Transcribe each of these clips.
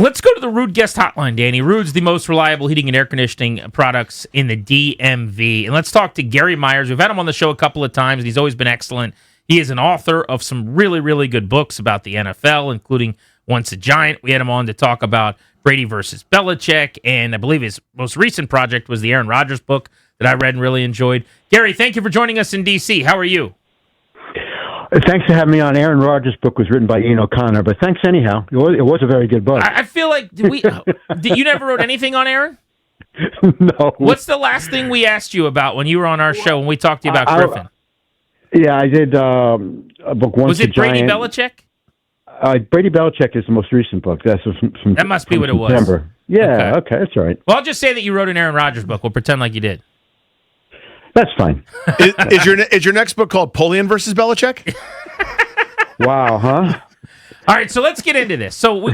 Let's go to the Rude guest hotline, Danny. Rude's the most reliable heating and air conditioning products in the DMV. And let's talk to Gary Myers. We've had him on the show a couple of times, and he's always been excellent. He is an author of some really, really good books about the NFL, including Once a Giant. We had him on to talk about Brady versus Belichick, and I believe his most recent project was the Aaron Rodgers book that I read and really enjoyed. Gary, thank you for joining us in D.C. How are you? Thanks for having me on. Aaron Rodgers' book was written by Ian O'Connor, but thanks anyhow. It was a very good book. I feel like you never wrote anything on Aaron? No. What's the last thing we asked you about when you were on our show when we talked to you about Griffin? Yeah, I did a book once. Was it Brady Belichick? Brady Belichick is the most recent book. That's from that must be what it was. September. Yeah, okay, that's all right. Well, I'll just say that you wrote an Aaron Rodgers book. We'll pretend like you did. That's fine. Is your next book called Polian versus Belichick? Wow, huh? All right, so let's get into this. So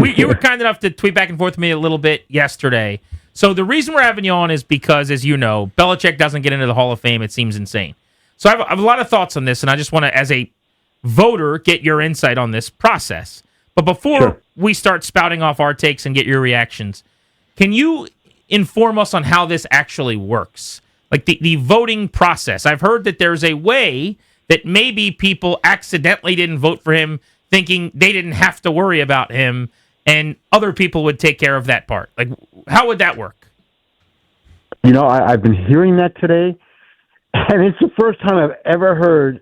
you were kind enough to tweet back and forth with me a little bit yesterday. So the reason we're having you on is because, as you know, Belichick doesn't get into the Hall of Fame. It seems insane. So I have a lot of thoughts on this, and I just want to, as a voter, get your insight on this process. But before we start spouting off our takes and get your reactions, can you inform us on how this actually works? Like the voting process. I've heard that there's a way that maybe people accidentally didn't vote for him thinking they didn't have to worry about him and other people would take care of that part. Like, how would that work? You know, I've been hearing that today, and it's the first time I've ever heard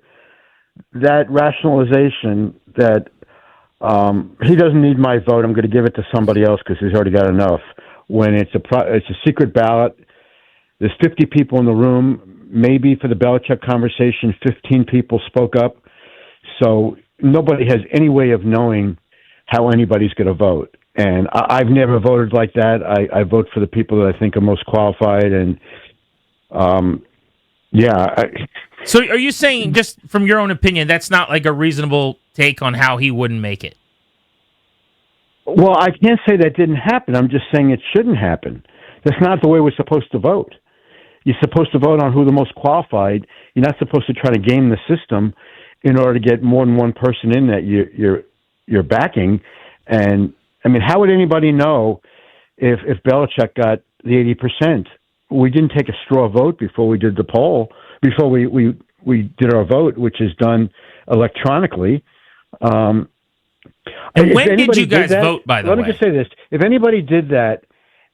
that rationalization that he doesn't need my vote. I'm going to give it to somebody else because he's already got enough. When it's a secret ballot, there's 50 people in the room. Maybe for the Belichick conversation, 15 people spoke up. So nobody has any way of knowing how anybody's going to vote. And I've never voted like that. I vote for the people that I think are most qualified. And, So are you saying, just from your own opinion, that's not like a reasonable take on how he wouldn't make it? Well, I can't say that didn't happen. I'm just saying it shouldn't happen. That's not the way we're supposed to vote. You're supposed to vote on who the most qualified. You're not supposed to try to game the system in order to get more than one person in that you're backing. And I mean, how would anybody know if Belichick got the 80%? We didn't take a straw vote before we did the poll, before we did our vote, which is done electronically. And when did you guys vote, by the way? Let me just say this. If anybody did that,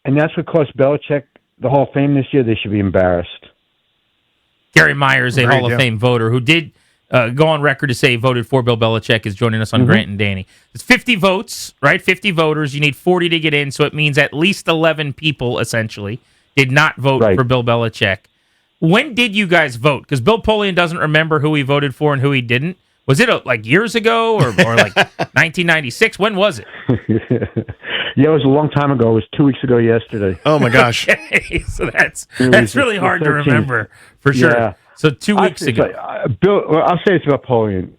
and that's what cost Belichick the Hall of Fame this year, they should be embarrassed. Gary Myers, a Hall of Fame voter, who did go on record to say he voted for Bill Belichick, is joining us on Grant and Danny. It's 50 votes, right? 50 voters. You need 40 to get in, so it means at least 11 people, essentially, did not vote for Bill Belichick. When did you guys vote? Because Bill Polian doesn't remember who he voted for and who he didn't. Was it like years ago or like 1996? When was it? Yeah, it was a long time ago. It was 2 weeks ago yesterday. Oh, my gosh. Okay, so that's really hard to remember, for sure. Yeah. So 2 weeks ago. Bill, well, I'll say this about Polian.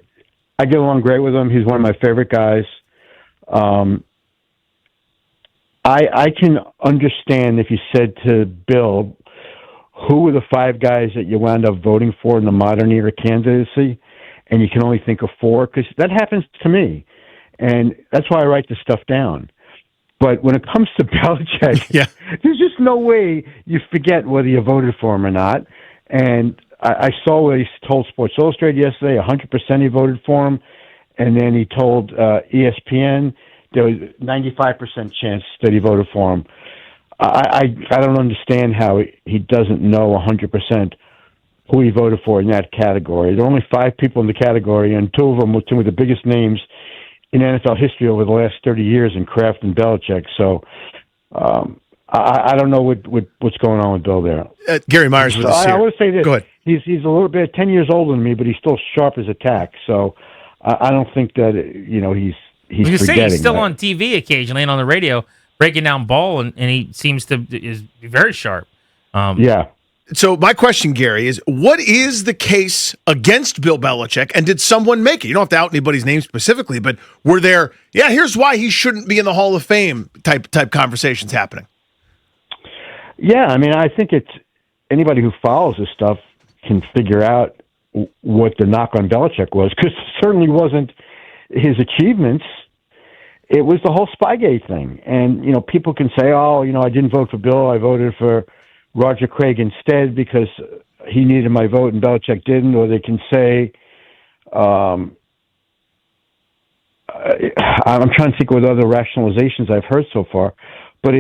I get along great with him. He's one of my favorite guys. I can understand if you said to Bill, who were the 5 guys that you wound up voting for in the modern era candidacy, and you can only think of 4, because that happens to me. And that's why I write this stuff down. But when it comes to Belichick, there's just no way you forget whether you voted for him or not. And I saw what he told Sports Illustrated yesterday, 100% he voted for him. And then he told ESPN there was a 95% chance that he voted for him. I don't understand how he doesn't know 100% who he voted for in that category. There are only 5 people in the category, and 2 of them were 2 of the biggest names in NFL history over the last 30 years in Kraft and Belichick. So I don't know what's going on with Bill there. Gary Myers with us here. I want to say this. Go ahead. He's a little bit 10 years older than me, but he's still sharp as a tack. So I don't think that he's you forgetting. say he's still on TV occasionally and on the radio breaking down ball, and he seems to is very sharp. Yeah. So my question, Gary, is what is the case against Bill Belichick, and did someone make it? You don't have to out anybody's name specifically, but were there, here's why he shouldn't be in the Hall of Fame type conversations happening? Yeah, I mean, I think it's anybody who follows this stuff can figure out what the knock on Belichick was, because it certainly wasn't his achievements. it was the whole Spygate thing. And, people can say, oh, I didn't vote for Bill. I voted for Roger Craig instead because he needed my vote and Belichick didn't. Or they can say, I'm trying to think what other rationalizations I've heard so far. But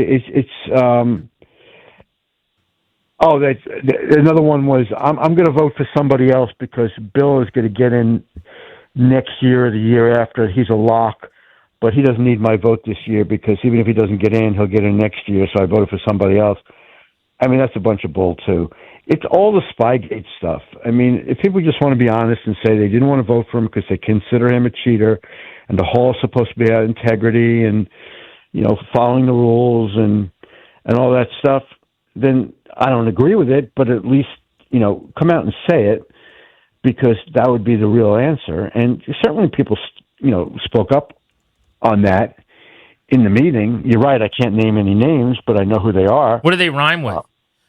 another one was, I'm going to vote for somebody else because Bill is going to get in next year or the year after. He's a lock, but he doesn't need my vote this year because even if he doesn't get in, he'll get in next year. So I voted for somebody else. I mean, that's a bunch of bull too. It's all the Spygate stuff. I mean, if people just want to be honest and say they didn't want to vote for him because they consider him a cheater, and the hall is supposed to be about integrity and following the rules and all that stuff, then I don't agree with it. But at least come out and say it, because that would be the real answer. And certainly people spoke up on that in the meeting. You're right. I can't name any names, but I know who they are. What do they rhyme with?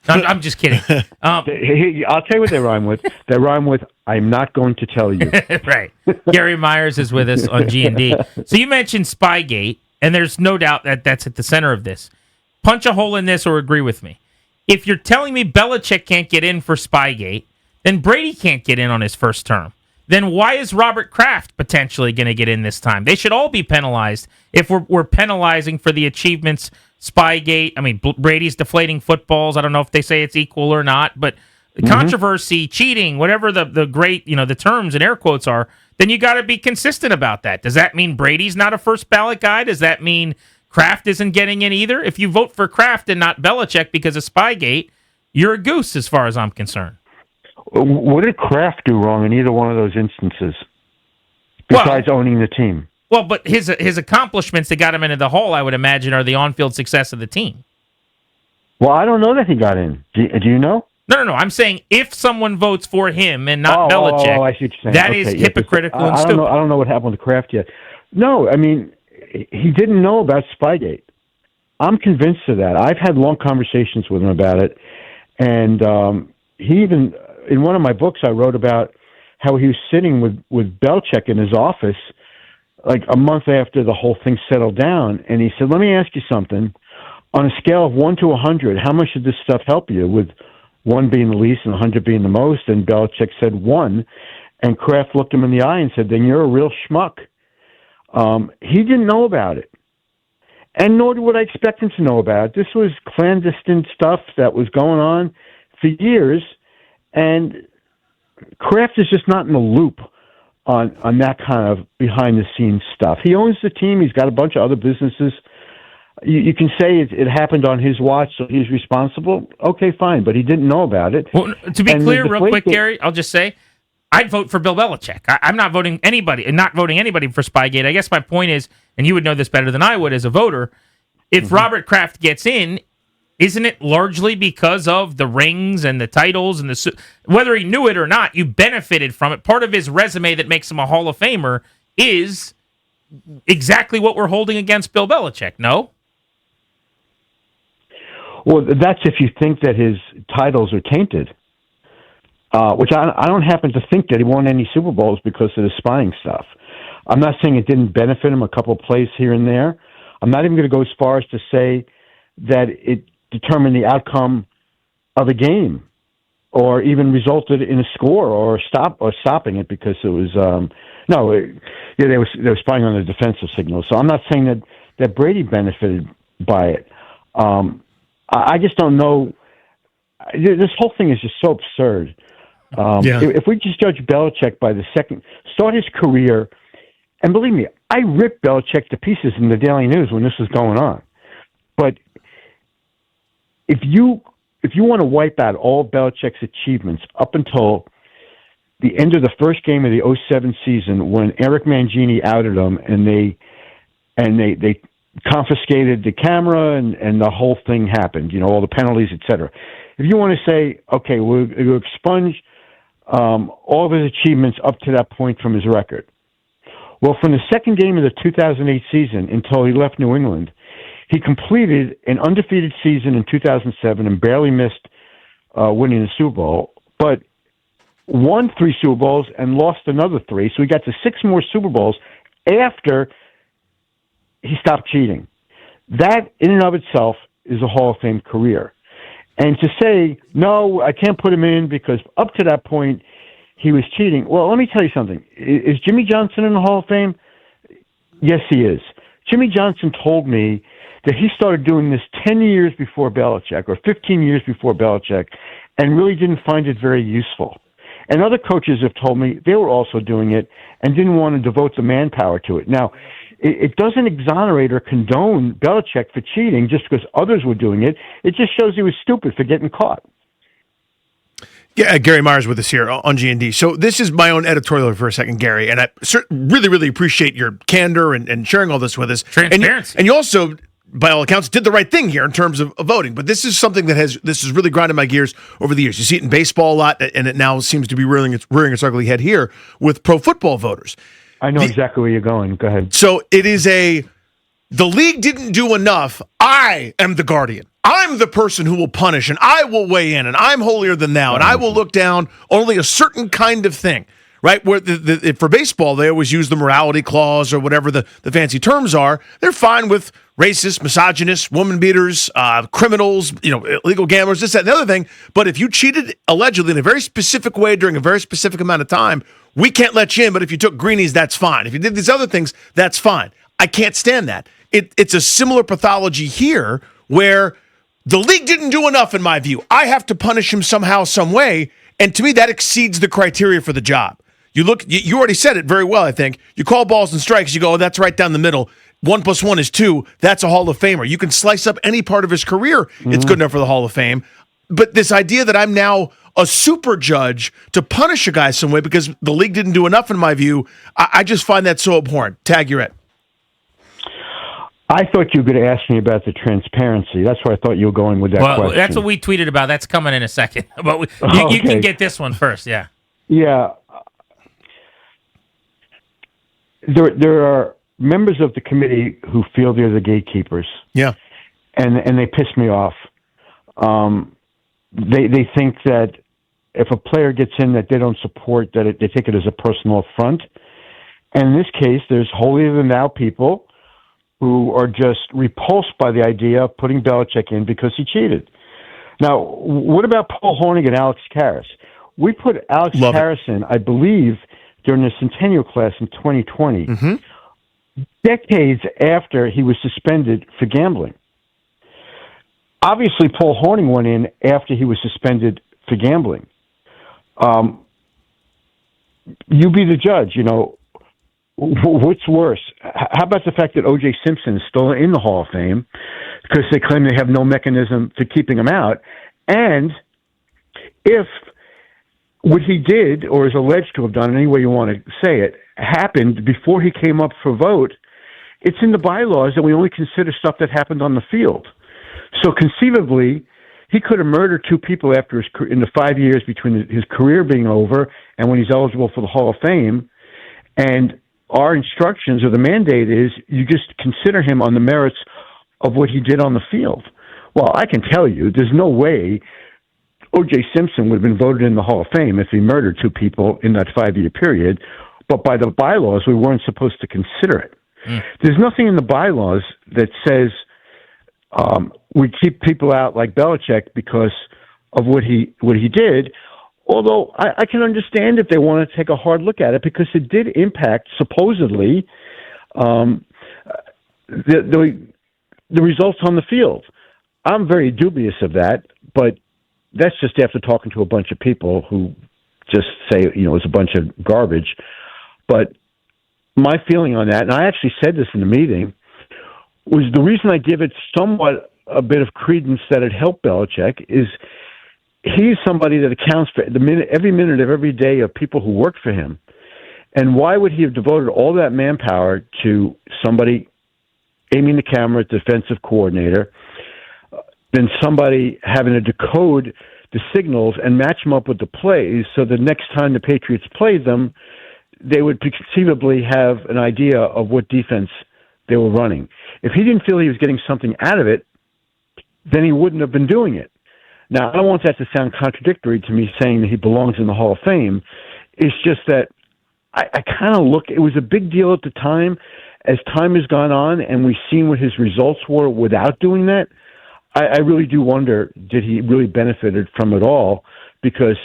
I'm just kidding. I'll tell you what they rhyme with. They rhyme with, I'm not going to tell you. Right. Gary Myers is with us on G&D. So you mentioned Spygate, and there's no doubt that that's at the center of this. Punch a hole in this or agree with me. If you're telling me Belichick can't get in for Spygate, then Brady can't get in on his first term. Then why is Robert Kraft potentially going to get in this time? They should all be penalized if we're penalizing for the achievements. Spygate, I mean, Brady's deflating footballs. I don't know if they say it's equal or not, but controversy, cheating, whatever the great, the terms and air quotes are, then you got to be consistent about that. Does that mean Brady's not a first ballot guy? Does that mean Kraft isn't getting in either? If you vote for Kraft and not Belichick because of Spygate, you're a goose as far as I'm concerned. What did Kraft do wrong in either one of those instances, besides owning the team? Well, but his accomplishments that got him into the Hall, I would imagine, are the on-field success of the team. Well, I don't know that he got in. Do you know? No. I'm saying if someone votes for him and not Belichick, I see what you're saying. That is hypocritical and stupid. I don't know what happened to Kraft yet. No, I mean, he didn't know about Spygate. I'm convinced of that. I've had long conversations with him about it, and he even, in one of my books, I wrote about how he was sitting with Belichick in his office like a month after the whole thing settled down, and he said, let me ask you something. On a scale of 1 to 100, how much did this stuff help you, with 1 being the least and 100 being the most? And Belichick said 1, and Kraft looked him in the eye and said, then you're a real schmuck. He didn't know about it, and nor would I expect him to know about it. This was clandestine stuff that was going on for years, and Kraft is just not in the loop on that kind of behind-the-scenes stuff. He owns the team. He's got a bunch of other businesses. You can say it happened on his watch, so he's responsible. Okay, fine, but he didn't know about it. Well, to be clear, real quick, Gary, I'll just say, I'd vote for Bill Belichick. I'm not voting anybody for Spygate. I guess my point is, and you would know this better than I would as a voter, if Robert Kraft gets in, isn't it largely because of the rings and the titles and whether he knew it or not, you benefited from it. Part of his resume that makes him a Hall of Famer is exactly what we're holding against Bill Belichick, no? Well, that's if you think that his titles are tainted, which I don't happen to think that he won any Super Bowls because of the spying stuff. I'm not saying it didn't benefit him a couple of plays here and there. I'm not even going to go as far as to say that it determined the outcome of a game, or even resulted in a score, or stopping it because it was they were spying on the defensive signals. So I'm not saying that Brady benefited by it. I just don't know. This whole thing is just so absurd. If we just judge Belichick by the start his career, and believe me, I ripped Belichick to pieces in the Daily News when this was going on, but if you want to wipe out all Belichick's achievements up until the end of the first game of the 2007 season, when Eric Mangini outed him and they confiscated the camera and the whole thing happened, all the penalties, etc. If you want to say, okay, we'll expunge all of his achievements up to that point from his record. Well, from the second game of the 2008 season until he left New England, he completed an undefeated season in 2007 and barely missed winning the Super Bowl, but won 3 Super Bowls and lost another 3. So he got to 6 more Super Bowls after he stopped cheating. That, in and of itself, is a Hall of Fame career. And to say, no, I can't put him in because up to that point, he was cheating. Well, let me tell you something. Is Jimmy Johnson in the Hall of Fame? Yes, he is. Jimmy Johnson told me that he started doing this 10 years before Belichick or 15 years before Belichick and really didn't find it very useful. And other coaches have told me they were also doing it and didn't want to devote the manpower to it. Now, it doesn't exonerate or condone Belichick for cheating just because others were doing it. It just shows he was stupid for getting caught. Yeah, Gary Myers with us here on G&D. So this is my own editorial for a second, Gary, and I really, really appreciate your candor and sharing all this with us. Transparency. And you also, by all accounts, did the right thing here in terms of voting. But this is something that has really grinded my gears over the years. You see it in baseball a lot, and it now seems to be rearing its ugly head here with pro football voters. I know exactly where you're going. Go ahead. So it is the league didn't do enough. I am the guardian. I'm the person who will punish, and I will weigh in, and I'm holier than thou, and I will look down only a certain kind of thing, right? Where for baseball, they always use the morality clause or whatever the fancy terms are. They're fine with racists, misogynists, woman beaters, criminals, illegal gamblers, this, that, and the other thing. But if you cheated allegedly in a very specific way during a very specific amount of time, we can't let you in. But if you took greenies, that's fine. If you did these other things, that's fine. I can't stand that. It's a similar pathology here where the league didn't do enough, in my view. I have to punish him somehow, some way, and to me, that exceeds the criteria for the job. You already said it very well, I think. You call balls and strikes, you go, oh, that's right down the middle. 1 + 1 is 2. That's a Hall of Famer. You can slice up any part of his career. It's good enough for the Hall of Fame. But this idea that I'm now a super judge to punish a guy some way because the league didn't do enough, in my view, I just find that so abhorrent. Tag, you're it. I thought you were going to ask me about the transparency. That's where I thought you were going with that question. That's what we tweeted about. That's coming in a second. But you can get this one first, yeah. Yeah. There are members of the committee who feel they're the gatekeepers. Yeah. And they piss me off. They think that if a player gets in that they don't support, that they take it as a personal affront. And in this case, there's holier-than-thou people who are just repulsed by the idea of putting Belichick in because he cheated. Now, what about Paul Hornig and Alex Karras? We put Alex Karras in, I believe, during the Centennial class in 2020, decades after he was suspended for gambling. Obviously, Paul Hornig went in after he was suspended for gambling. You be the judge, What's worse? How about the fact that O.J. Simpson is still in the Hall of Fame because they claim they have no mechanism for keeping him out? And if what he did, or is alleged to have done, any way you want to say it, happened before he came up for vote, it's in the bylaws that we only consider stuff that happened on the field. So conceivably, he could have murdered 2 people in the 5 years between his career being over and when he's eligible for the Hall of Fame. And our instructions or the mandate is you just consider him on the merits of what he did on the field. Well, I can tell you there's no way O.J. Simpson would have been voted in the Hall of Fame if he murdered 2 people in that 5-year period. But by the bylaws, we weren't supposed to consider it. There's nothing in the bylaws that says we keep people out like Belichick because of what he did. Although I can understand if they want to take a hard look at it because it did impact, supposedly, the results on the field. I'm very dubious of that, but that's just after talking to a bunch of people who just say, it's a bunch of garbage. But my feeling on that, and I actually said this in the meeting, was the reason I give it somewhat a bit of credence that it helped Belichick is he's somebody that accounts for every minute of every day of people who work for him. And why would he have devoted all that manpower to somebody aiming the camera at the defensive coordinator, than somebody having to decode the signals and match them up with the plays so the next time the Patriots played them, they would conceivably have an idea of what defense they were running. If he didn't feel he was getting something out of it, then he wouldn't have been doing it. Now, I don't want that to sound contradictory to me saying that he belongs in the Hall of Fame. It's just that I kind of it was a big deal at the time, as time has gone on and we've seen what his results were without doing that, I really do wonder, did he really benefited from it all? Because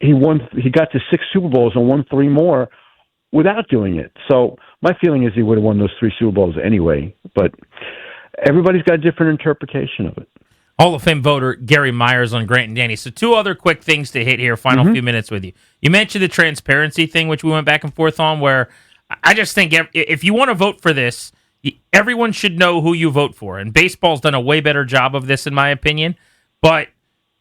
he got to 6 Super Bowls and won 3 more without doing it. So my feeling is he would have won those 3 Super Bowls anyway, but everybody's got a different interpretation of it. Hall of Fame voter Gary Myers on Grant and Danny. So 2 other quick things to hit here, final few minutes with you. You mentioned the transparency thing, which we went back and forth on, where I just think if you want to vote for this, everyone should know who you vote for. And baseball's done a way better job of this, in my opinion. But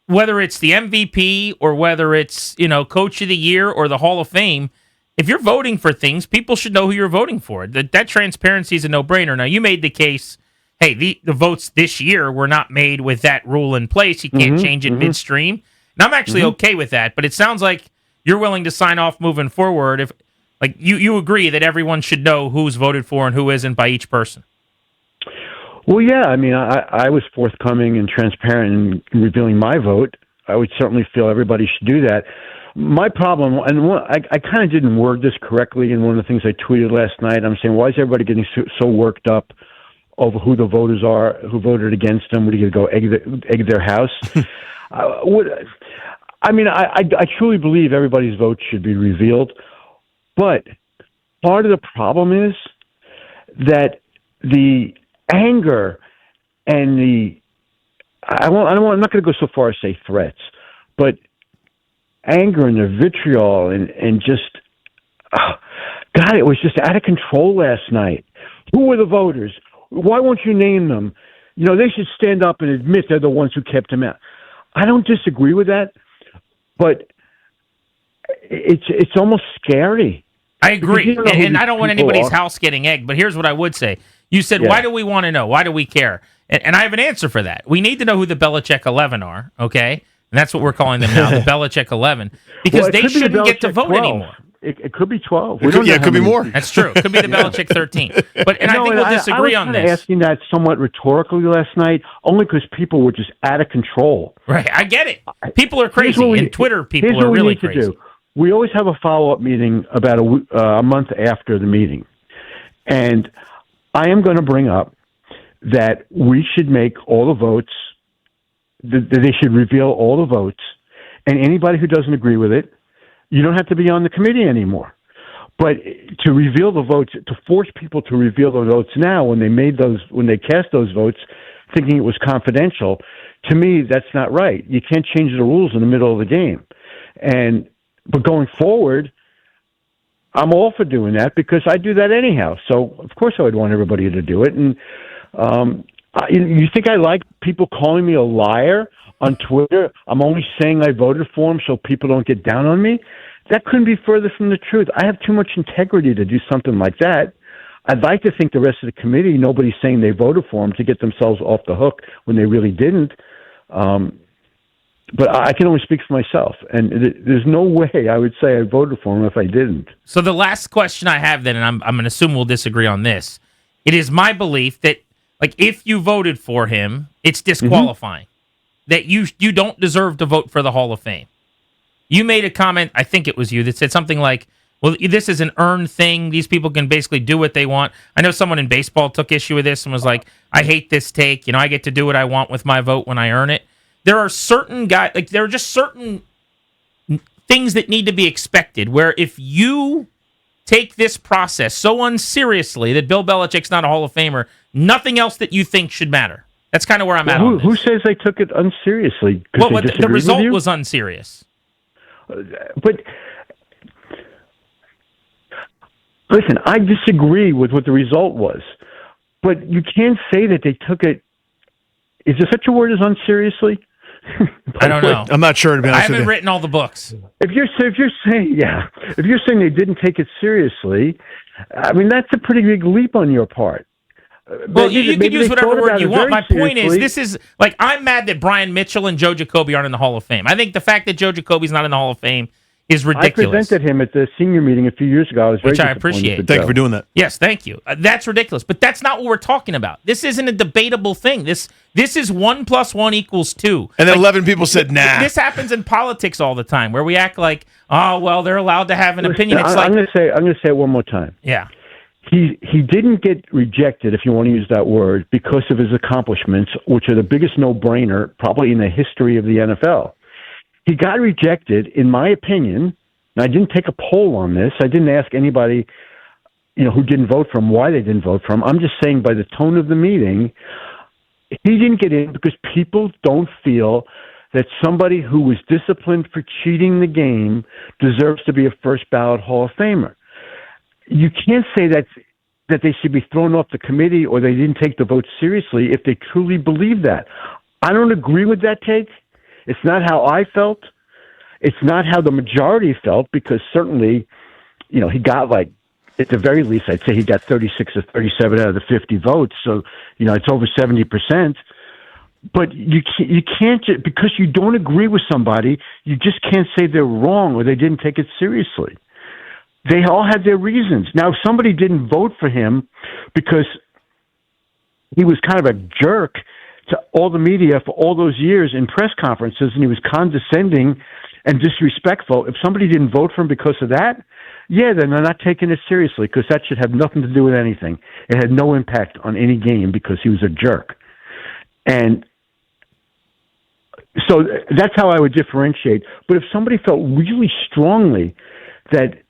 whether it's the MVP or whether it's, Coach of the Year or the Hall of Fame, if you're voting for things, people should know who you're voting for. That transparency is a no-brainer. Now, you made the case, hey, the votes this year were not made with that rule in place. You can't change it midstream. And I'm actually okay with that, but it sounds like you're willing to sign off moving forward if you agree that everyone should know who's voted for and who isn't by each person. Well, yeah. I mean, I was forthcoming and transparent in revealing my vote. I would certainly feel everybody should do that. My problem, and I kind of didn't word this correctly in one of the things I tweeted last night. I'm saying, why is everybody getting so worked up over who the voters are, who voted against them? What are you going to go egg their house? I truly believe everybody's vote should be revealed. But part of the problem is that the anger and I'm not going to go so far as say threats, but anger and the vitriol and just, God, it was just out of control last night. Who were the voters? Why won't you name them? They should stand up and admit they're the ones who kept him out. I don't disagree with that, but it's almost scary. I agree, and I don't want anybody's house getting egged, but here's what I would say. You said, why do we want to know? Why do we care? And I have an answer for that. We need to know who the Belichick 11 are, okay? And that's what we're calling them now, the Belichick 11, because they shouldn't get to vote 12. anymore. It could be 12. It could be more. That's true. It could be the Belichick 13. I think we'll disagree on this. I was asking that somewhat rhetorically last night, only because people were just out of control. Right, I get it. People are crazy, and Twitter people are really crazy. To do. We always have a follow-up meeting about a month after the meeting. And I am going to bring up that we should make all the votes, that they should reveal all the votes, and anybody who doesn't agree with it, you don't have to be on the committee anymore. But to reveal the votes, to force people to reveal the votes now when they cast those votes, thinking it was confidential, to me, that's not right. You can't change the rules in the middle of the game. But going forward, I'm all for doing that because I do that anyhow. So, of course, I would want everybody to do it. And you think I like people calling me a liar on Twitter? I'm only saying I voted for him so people don't get down on me? That couldn't be further from the truth. I have too much integrity to do something like that. I'd like to think the rest of the committee, nobody's saying they voted for him to get themselves off the hook when they really didn't. But I can only speak for myself, and there's no way I would say I voted for him if I didn't. So the last question I have then, and I'm going to assume we'll disagree on this, it is my belief that, if you voted for him, it's disqualifying, that you don't deserve to vote for the Hall of Fame. You made a comment, I think it was you, that said something like, well, this is an earned thing. These people can basically do what they want. I know someone in baseball took issue with this and was like, I hate this take. I get to do what I want with my vote when I earn it. There are certain guys, there are just certain things that need to be expected where if you take this process so unseriously that Bill Belichick's not a Hall of Famer, nothing else that you think should matter. That's kind of where I'm at on this. Who says they took it unseriously? Well, the result was unserious. But listen, I disagree with what the result was. But you can't say that they took it. Is there such a word as unseriously? I don't know. I'm not sure. To be honest, I haven't written all the books. If you're saying they didn't take it seriously, I mean that's a pretty big leap on your part. Well, you can use whatever word you want. My point is, this is I'm mad that Brian Mitchell and Joe Jacoby aren't in the Hall of Fame. I think the fact that Joe Jacoby's not in the Hall of Fame is ridiculous. I presented him at the senior meeting a few years ago. Which I appreciate. Thank you for doing that. Yes, thank you. That's ridiculous. But that's not what we're talking about. This isn't a debatable thing. This is 1 + 1 = 2. And then 11 people said, nah. This happens in politics all the time, where we act like, oh, well, they're allowed to have an opinion. It's I'm going to say it one more time. Yeah. he didn't get rejected, if you want to use that word, because of his accomplishments, which are the biggest no-brainer probably in the history of the NFL. He got rejected, in my opinion, and I didn't take a poll on this. I didn't ask anybody, who didn't vote for him, why they didn't vote for him. I'm just saying by the tone of the meeting, he didn't get in because people don't feel that somebody who was disciplined for cheating the game deserves to be a first ballot Hall of Famer. You can't say that they should be thrown off the committee or they didn't take the vote seriously if they truly believe that. I don't agree with that take. It's not how I felt. It's not how the majority felt, because certainly, he got at the very least, I'd say he got 36 or 37 out of the 50 votes. So, it's over 70%. But you can't, because you don't agree with somebody, you just can't say they're wrong or they didn't take it seriously. They all had their reasons. Now, if somebody didn't vote for him because he was kind of a jerk to all the media for all those years in press conferences and he was condescending and disrespectful, if somebody didn't vote for him because of that, yeah, then they're not taking it seriously, because that should have nothing to do with anything. It had no impact on any game because he was a jerk. And so that's how I would differentiate. But if somebody felt really strongly that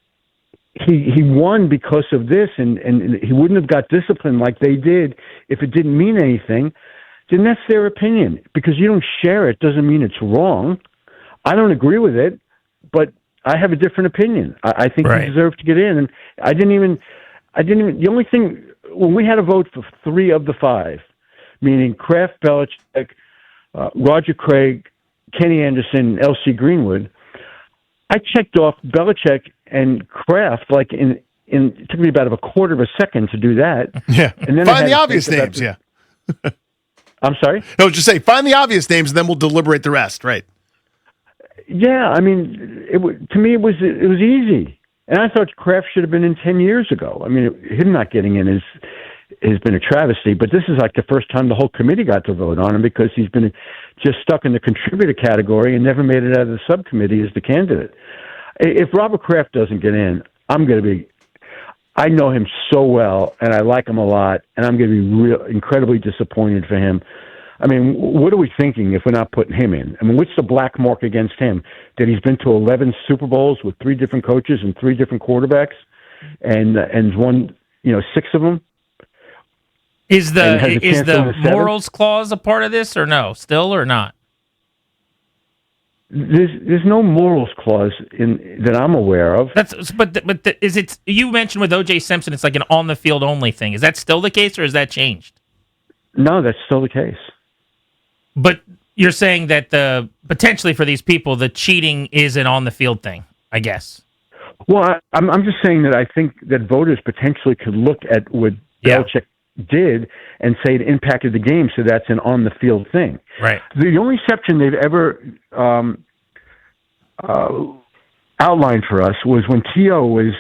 he won because of this and he wouldn't have got disciplined like they did if it didn't mean anything, then that's their opinion. Because you don't share it doesn't mean it's wrong. I don't agree with it, but I have a different opinion. I think he deserved to get in. And I didn't even, the only thing, when we had a vote for 3 of the 5, meaning Kraft, Belichick, Roger Craig, Kenny Anderson, L.C. Greenwood, I checked off Belichick and Kraft it took me about a quarter of a second to do that. Yeah. And then find the obvious names, yeah. I'm sorry? No, just say, find the obvious names, and then we'll deliberate the rest, right? Yeah, I mean, to me, it was easy. And I thought Kraft should have been in 10 years ago. I mean, him not getting in has been a travesty, but this is like the first time the whole committee got to vote on him, because he's been just stuck in the contributor category and never made it out of the subcommittee as the candidate. If Robert Kraft doesn't get in, I know him so well and I like him a lot, and I'm going to be incredibly disappointed for him. I mean, what are we thinking if we're not putting him in? I mean, what's the black mark against him? That he's been to 11 Super Bowls with 3 different coaches and 3 different quarterbacks and won, 6 of them? Is the morals clause a part of this, or no? Still or not? There's no morals clause that I'm aware of. But is it? You mentioned with O.J. Simpson, it's like an on the field only thing. Is that still the case, or has that changed? No, that's still the case. But you're saying that potentially for these people, the cheating is an on the field thing, I guess. Well, I'm just saying that I think that voters potentially could look at what Belichick did and say it impacted the game, so that's an on-the-field thing. Right. The only exception they've ever outlined for us was when T.O. was,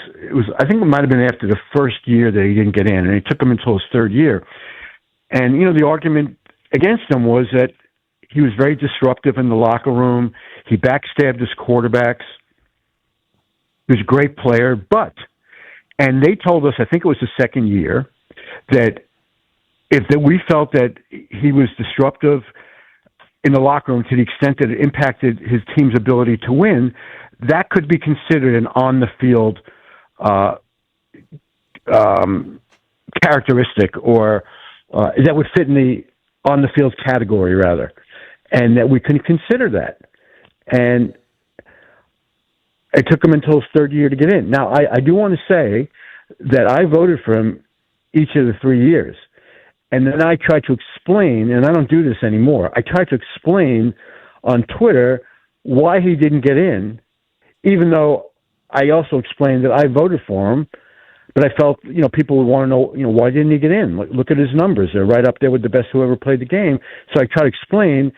I think it might have been after the first year that he didn't get in, and it took him until his 3rd year. And, the argument against him was that he was very disruptive in the locker room. He backstabbed his quarterbacks. He was a great player, and they told us, I think it was the 2nd year, that we felt that he was disruptive in the locker room to the extent that it impacted his team's ability to win, that could be considered an on-the-field characteristic, or that would fit in the on-the-field category, rather, and that we can consider that. And it took him until his 3rd year to get in. Now, I do want to say that I voted for him each of the 3 years. And then I tried to explain, and I don't do this anymore, I tried to explain on Twitter why he didn't get in, even though I also explained that I voted for him, but I felt, people would want to know, why didn't he get in? Look at his numbers. They're right up there with the best who ever played the game. So I tried to explain,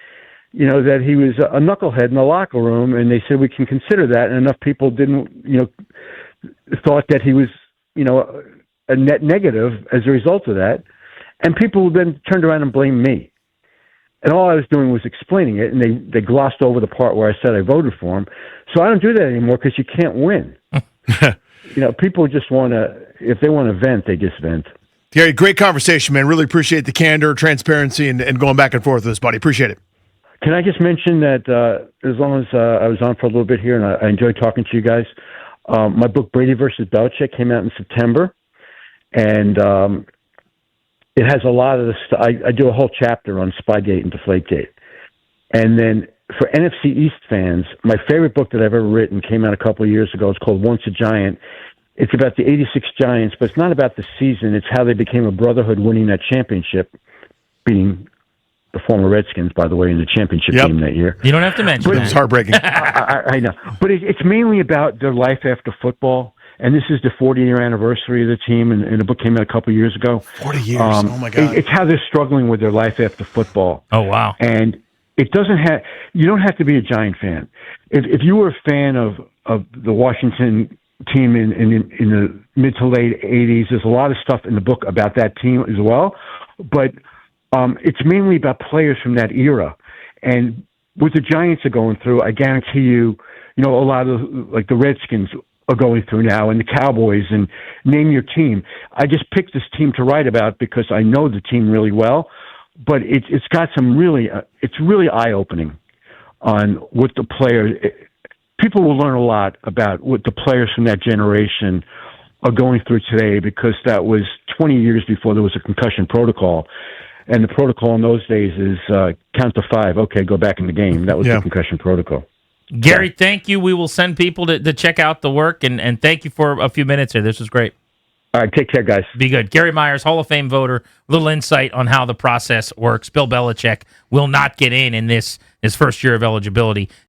that he was a knucklehead in the locker room, and they said we can consider that, and enough people didn't, thought that he was, a net negative as a result of that. And people then turned around and blamed me. And all I was doing was explaining it, and they glossed over the part where I said I voted for him. So I don't do that anymore because you can't win. people just want to, if they want to vent, they just vent. Gary, great conversation, man. Really appreciate the candor, transparency, and going back and forth with us, buddy. Appreciate it. Can I just mention that as long as I was on for a little bit here, and I enjoyed talking to you guys, my book Brady versus Belichick came out in September, and it has a lot of the stuff. I do a whole chapter on Spygate and Deflategate. And then for NFC East fans, my favorite book that I've ever written came out a couple of years ago. It's called Once a Giant. It's about the 86 Giants, but it's not about the season. It's how they became a brotherhood winning that championship, beating the former Redskins, by the way, in the championship game that year. You don't have to mention that. It's heartbreaking. I know. But it's mainly about their life after football. And this is the 40-year anniversary of the team, and the book came out a couple of years ago. 40 years. Oh, my God. It's how they're struggling with their life after football. Oh, wow. And it doesn't have. You don't have to be a Giant fan. If you were a fan of the Washington team in the mid to late 80s, there's a lot of stuff in the book about that team as well. But it's mainly about players from that era. And what the Giants are going through, I guarantee you, a lot of like the Redskins are going through now, and the Cowboys, and name your team. I just picked this team to write about because I know the team really well. But it's got some really, it's really eye-opening on what the players. People will learn a lot about what the players from that generation are going through today, because that was 20 years before there was a concussion protocol. And the protocol in those days is count to 5. Okay, go back in the game. That was the concussion protocol. Gary, thank you. We will send people to check out the work, and thank you for a few minutes here. This was great. All right, take care, guys. Be good. Gary Myers, Hall of Fame voter, little insight on how the process works. Bill Belichick will not get in this his first year of eligibility.